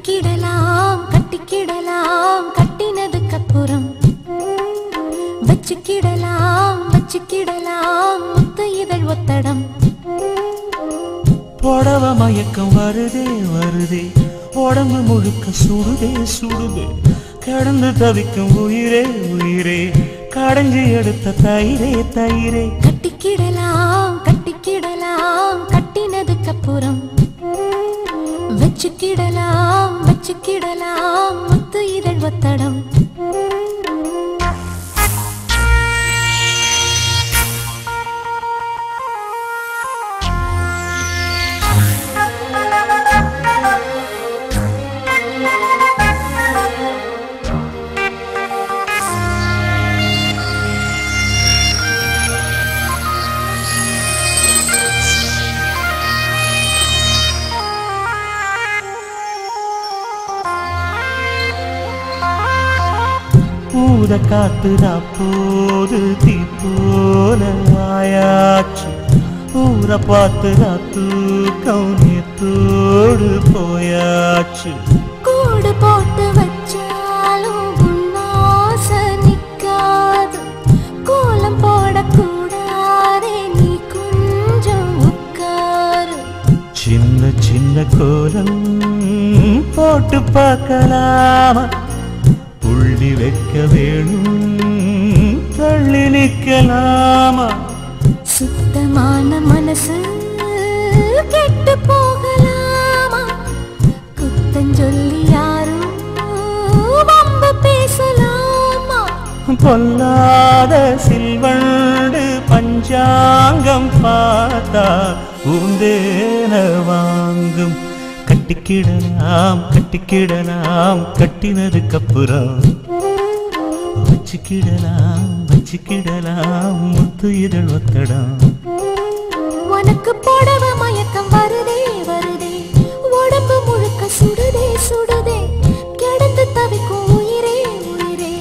வச்சுக்கிடலாம் கட்டிக்கிடலாம் கட்டினதுக்கு அப்புறம் வச்சுக்கிடலாம் முத்து இதழ் ஒத்தடம் புடவ மயக்கம் வருதே வருதே உடம்பு முழுக்க சுடுதே சுடுதே கடந்து தவிக்கும் உயிரே உயிரே கடைஞ்சி எடுத்த தயிரே தயிரே கட்டிக்கிடலாம் கட்டினதுக்கு அப்புறம் வச்சுக்கிடலாம் முத்து இதழ் ஒத்தடம் பூத காத்துதா போது தீ போல ஆயாச்சு ஊர பார்த்துதா தூக்கம் நேத்தோடு போயாச்சு கூடு போட்டு வச்சாலும் உன்னாச நிக்காது கோலம் போடக்கூடாதே நீ கொஞ்சம் உட்காரு சின்ன சின்ன கோலம் போட்டு பார்க்கலாமா புள்ளி வைக்க வேணும் தள்ளி நிற்கலாமா சுத்தமான மனசு கெட்டு போகலாமா குத்தஞ்சொல்லி யாரும் வம்பு பேசலாமா பொல்லாத சில்வண்டு பஞ்சாங்கம் பார்த்தா பூந்தேன வாங்கும் கட்டிக்கிடலாம் கட்டினதுக்கு அப்புறம் வச்சுக்கிடலாம் முத்து இதழ் ஒத்தடம் உனக்கு புடவ மயக்கம் வருதே வருதே உடம்பு முழுக்க சுடுதே சுடுதே கிடந்து தவிக்கும் உயிரே உயிரே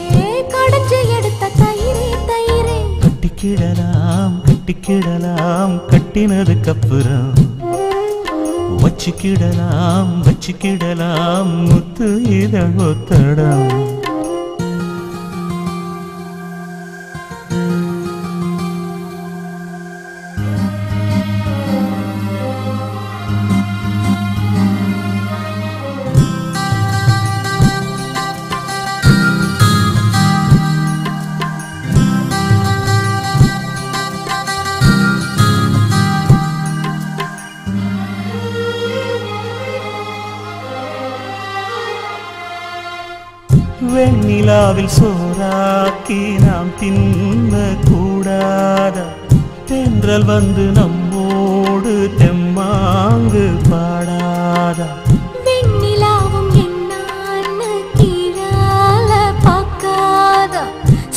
கடைஞ்சு எடுத்த தயிரே தயிரே கட்டிக்கிடலாம் கட்டினதுக்கு அப்புறம் வச்சுக்கிடலாம் முத்து இதழ் ஒத்தடம் வெண்ணிலாவில் சோறாக்கி நாம் தின்ன கூடாத தென்றல் வந்து நம்மோடு தெம்மாங்கு பாடாத வெண்ணிலாவும் என்னான்னு கீழால பார்க்காத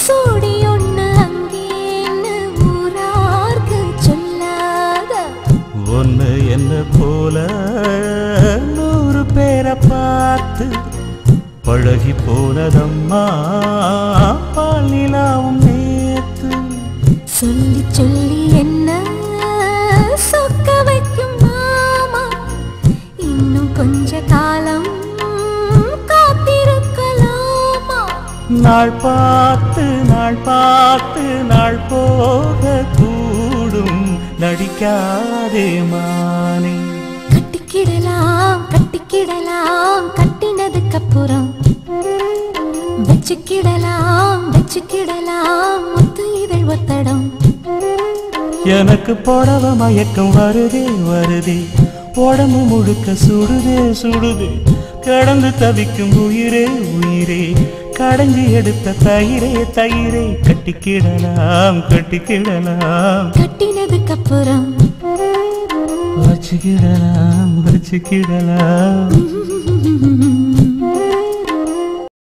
சோடி ஒண்ணு அங்கேன்னு ஊரார்க்கு சொல்லாத ஒன்னு என்ன போல 100 பேரை பார்த்து பழகி போனதம்மா பாலிலாவும் நேத்து சொல்லி சொல்லி என்ன சொக்க வைக்கும் மாமா இன்னும் கொஞ்ச காலம் காத்திருக்கலாமா நாள் பார்த்து நாள் போக கூடும் நடிக்காதே மானே கட்டிக்கிடலாம் கட்டினதுக்கு அப்புறம் வச்சுக்கிடலாம் முத்து இதழ் ஒத்தடம் எனக்கு புடவ மயக்கம் வருதே வருதே உடம்பு முழுக்க சுடுதே சுடுதே கடந்து தவிக்கும் உயிரே உயிரே கடைஞ்சி எடுத்த தயிரே தயிரே கட்டிக்கிடலாம் கட்டினதுக்கு அப்புறம் வச்சுக்கிடலாம்